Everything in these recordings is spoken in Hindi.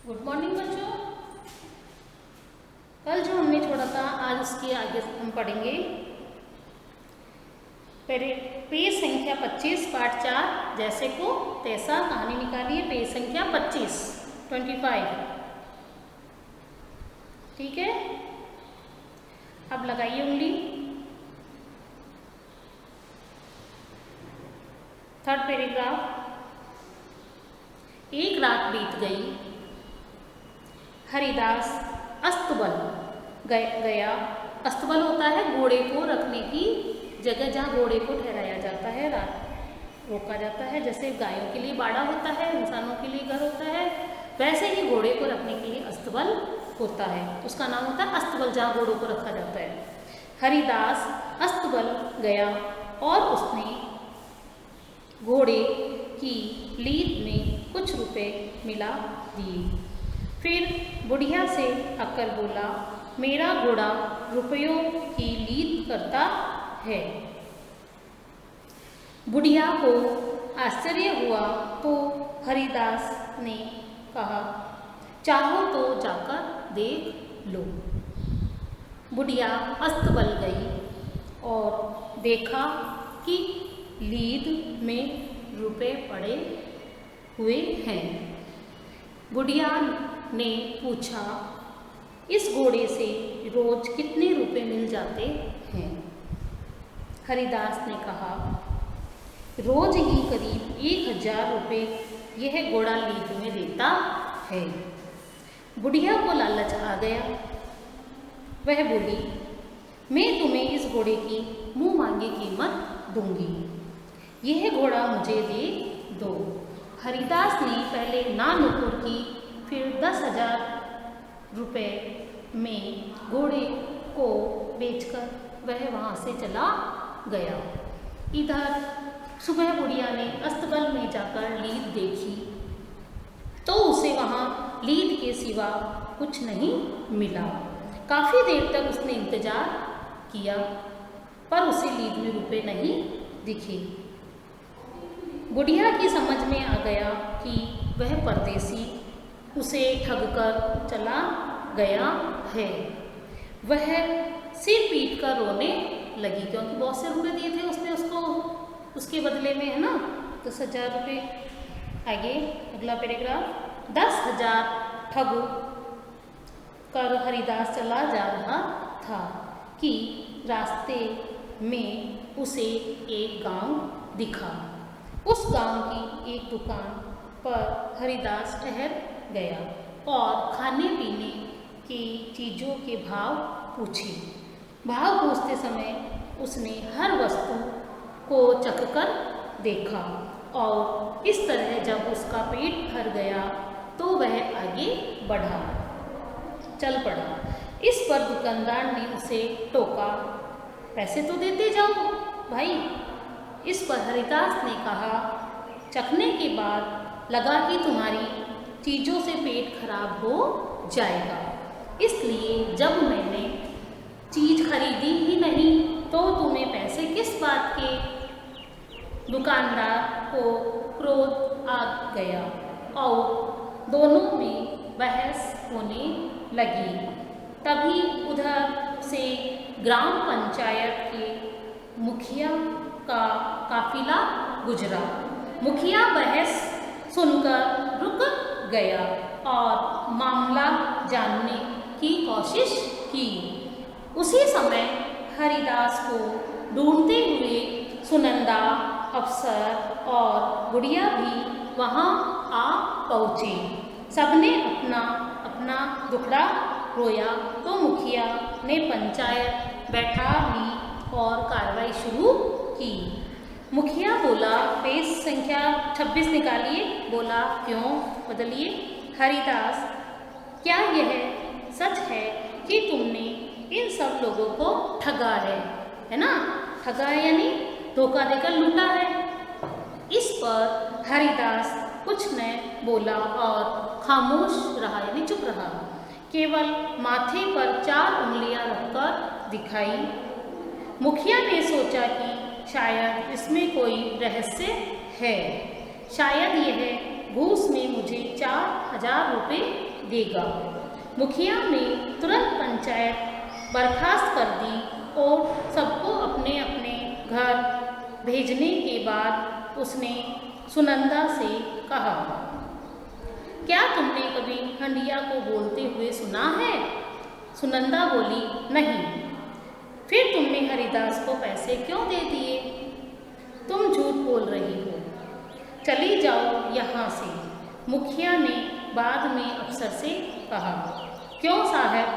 गुड मॉर्निंग बच्चों। कल जो हमने छोड़ा था आज उसके आगे हम पढ़ेंगे पेज संख्या 25 पाठ 4 जैसे को तैसा। कहानी निकालिए पेज संख्या 25 ठीक है। अब लगाइए उंगली। Third paragraph. एक रात बीत गई। हरिदास अस्तबल गया। अस्तबल होता है घोड़े को रखने की जगह जहाँ घोड़े को ठहराया जाता है, रात रोका जाता है। जैसे गायों के लिए बाड़ा होता है, इंसानों के लिए घर होता है, वैसे ही घोड़े को रखने के लिए अस्तबल होता है। उसका नाम होता है अस्तबल, जहाँ घोड़ों को रखा जाता है। हरिदास अस्तबल गया और उसने घोड़े की लीद में कुछ रुपए मिला दिए। फिर बुढ़िया से आकर बोला, मेरा घोड़ा रुपयों की लीद करता है। बुढ़िया को आश्चर्य हुआ तो हरिदास ने कहा, चाहो तो जाकर देख लो। बुढ़िया अस्तबल गई और देखा कि लीद में रुपए पड़े हुए हैं। बुढ़िया ने पूछा, इस घोड़े से रोज कितने रुपए मिल जाते हैं? हरिदास ने कहा, रोज ही करीब 1000 रुपये यह घोड़ा लीद में देता है। बुढ़िया को लालच आ गया। वह बोली, मैं तुम्हें इस घोड़े की मुंह मांगी कीमत दूंगी, यह घोड़ा मुझे दे दो। हरिदास ने पहले ना नुकुर की, फिर 10,000 रुपये में घोड़े को बेचकर वह वहाँ से चला गया। इधर सुबह बुढ़िया ने अस्तबल में जाकर लीद देखी तो उसे वहाँ लीद के सिवा कुछ नहीं मिला। काफ़ी देर तक उसने इंतज़ार किया पर उसे लीद में रुपए नहीं दिखे। बुढ़िया की समझ में आ गया कि वह परदेसी उसे ठगकर चला गया है। वह सिर पीट कर रोने लगी, क्योंकि बहुत से रुपए दिए थे उसने उसको उसके बदले में, है ना। 10,000 रुपये। आगे अगला पैराग्राफ। 10,000 ठग कर हरिदास चला जा रहा था कि रास्ते में उसे एक गांव दिखा। उस गांव की एक दुकान पर हरिदास ठहर गया और खाने पीने की चीज़ों के भाव पूछे। भाव पूछते समय उसने हर वस्तु को चखकर देखा और इस तरह जब उसका पेट भर गया तो वह आगे बढ़ा, चल पड़ा। इस पर दुकानदार ने उसे टोका, पैसे तो देते जाओ भाई। इस पर हरिदास ने कहा, चखने के बाद लगा कि तुम्हारी चीज़ों से पेट खराब हो जाएगा, इसलिए जब मैंने चीज़ खरीदी ही नहीं तो तुम्हें पैसे किस बात के? दुकानदार को क्रोध आ गया और दोनों में बहस होने लगी। तभी उधर से ग्राम पंचायत के मुखिया का काफिला गुजरा। मुखिया बहस सुनकर रुक गया और मामला जानने की कोशिश की। उसी समय हरिदास को ढूंढते हुए सुनंदा, अफसर और बुढ़िया भी वहाँ आ पहुँचे। सबने अपना अपना दुखड़ा रोया तो मुखिया ने पंचायत बैठा ली और कार्रवाई शुरू की। मुखिया बोला, पेज संख्या 26 निकालिए। बोला, क्यों? बदलिए। हरिदास, क्या यह सच है कि तुमने इन सब लोगों को ठगा है ना? ठगा है यानी धोखा देकर लूटा है। इस पर हरिदास कुछ न बोला और खामोश रहा, यानी चुप रहा। केवल माथे पर 4 उंगलियां रखकर दिखाई। मुखिया ने सोचा कि शायद इसमें कोई रहस्य है, शायद यह घूस में मुझे 4,000 रुपये देगा। मुखिया ने तुरंत पंचायत बर्खास्त कर दी और सबको अपने अपने घर भेजने के बाद उसने सुनंदा से कहा, क्या तुमने कभी हंडिया को बोलते हुए सुना है? सुनंदा बोली, नहीं। फिर तुमने हरिदास को पैसे क्यों दे दिए? तुम झूठ बोल रही हो, चली जाओ यहाँ से, मुखिया ने बाद में अफसर से कहा। क्यों साहब,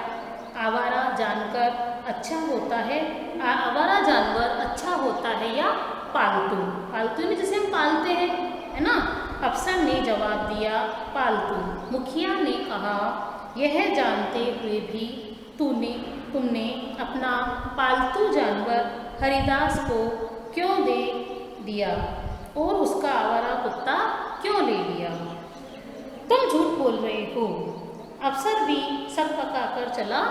आवारा जानवर अच्छा होता है, आवारा जानवर अच्छा होता है या पालतू? पालतू में जिसे हम पालते हैं, है ना? अफसर ने जवाब दिया, पालतू। मुखिया ने कहा, यह जानते हुए भी तुमने अपना पालतू जानवर हरिदास को क्यों दे दिया और उसका आवारा कुत्ता क्यों ले लिया? तुम झूठ बोल रहे हो। अफसर भी सर पकाकर चला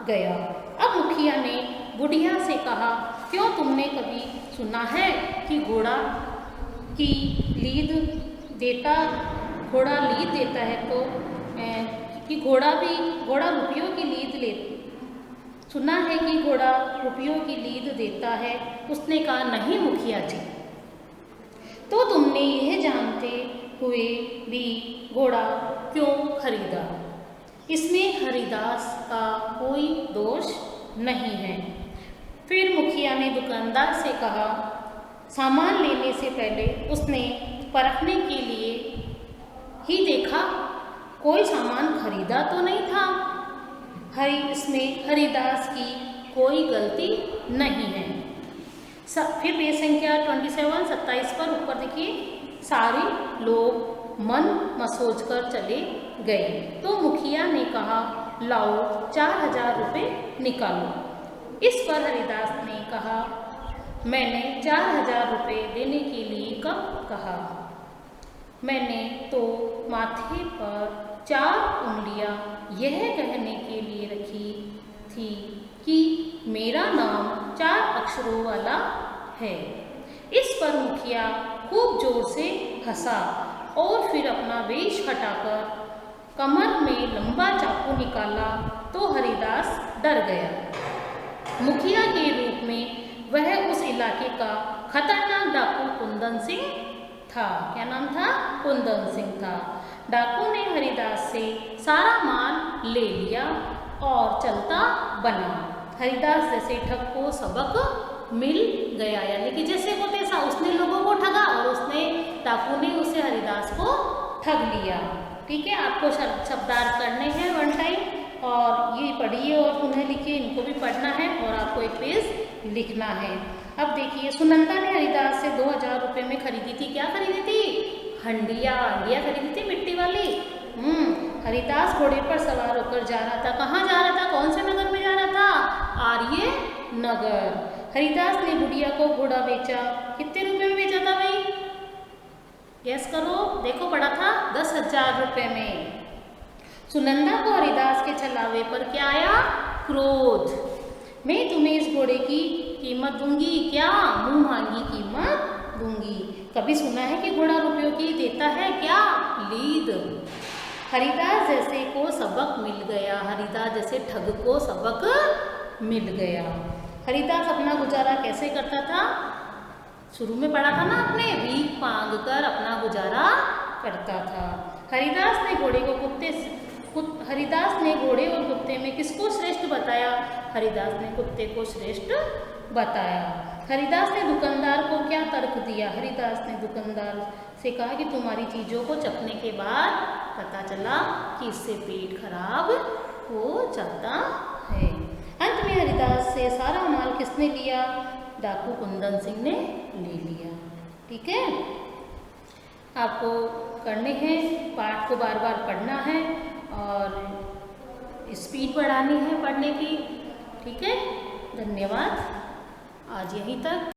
गया। अब मुखिया ने बुढ़िया से कहा, क्यों तुमने कभी सुना है कि घोड़ा लीद देता है तो कि घोड़ा रुपयों की लीद ले सुना है कि घोड़ा रुपयों की लीद देता है? उसने कहा, नहीं मुखिया जी। तो तुमने यह जानते हुए भी घोड़ा क्यों खरीदा? इसमें हरिदास का कोई दोष नहीं है। फिर मुखिया ने दुकानदार से कहा, सामान लेने से पहले उसने परखने के लिए ही देखा, कोई सामान खरीदा तो नहीं था। इसमें हरिदास की कोई गलती नहीं है। फिर पेज संख्या 27 पर ऊपर देखिए, सारे लोग मन मसोच कर चले गए। तो मुखिया ने कहा, लाओ 4,000 रुपये निकालो। इस पर हरिदास ने कहा, मैंने 4,000 रुपये देने के लिए कब कहा? मैंने तो माथे पर 4 उंगलियां यह कहने के लिए रखी थी कि मेरा नाम 4 अक्षरों वाला है। इस पर मुखिया खूब जोर से हंसा और फिर अपना वेश हटाकर कमर में लंबा चाकू निकाला तो हरिदास डर गया। मुखिया के रूप में वह उस इलाके का खतरनाक डाकू कुंदन सिंह था। क्या नाम था? कुंदन सिंह था। डाकू ने हरिदास से सारा माल ले लिया और चलता बना। हरिदास जैसे ठग को सबक मिल गया, यानी कि जैसे को तैसा उसने लोगों को ठगा और डाकू ने उसे हरिदास को ठग लिया। ठीक है, आपको शब्दार्थ करने हैं 1 टाइम और ये पढ़िए और पुनः लिखिए, इनको भी पढ़ना है और आपको एक पेज लिखना है। अब देखिए, सुनंदा ने हरिदास से 2,000 रुपये में खरीदी थी। क्या खरीदी थी? हंडिया खरीदी थी, मिट्टी वाली। हरिदास घोड़े पर सवार होकर जा रहा था। कहाँ जा रहा था? कौन से नगर में जा रहा था? आर्य नगर। हरिदास ने बुढ़िया को घोड़ा बेचा। कितने रुपए में बेचा था भाई? गैस करो, देखो पड़ा था 10,000 रुपये में। सुनंदा को हरिदास के छलावे पर क्या आया? क्रोध। मैं तुम्हें इस घोड़े की कीमत दूंगी। क्या? मुंह मांगी कीमत दूंगी। कभी सुना है कि घोड़ा रुपयों की देता है? क्या? लीद। हरिदास जैसे को सबक मिल गया, हरिदास जैसे ठग को सबक मिल गया। हरिदास अपना गुजारा कैसे करता था? शुरू में पढ़ा था ना आपने, भीख मांग कर अपना गुजारा करता था। हरिदास ने घोड़े और कुत्ते में किसको श्रेष्ठ बताया? हरिदास ने कुत्ते को श्रेष्ठ बताया। हरिदास ने दुकानदार को क्या तर्क दिया? हरिदास ने दुकानदार से कहा कि तुम्हारी चीज़ों को चखने के बाद पता चला कि इससे पेट खराब हो जाता है। अंत में हरिदास से सारा माल किसने लिया? डाकू कुंदन सिंह ने ले लिया। ठीक है, आपको करने हैं, पाठ को बार बार पढ़ना है और स्पीड बढ़ानी है पढ़ने की। ठीक है, धन्यवाद। आज यहीं तक।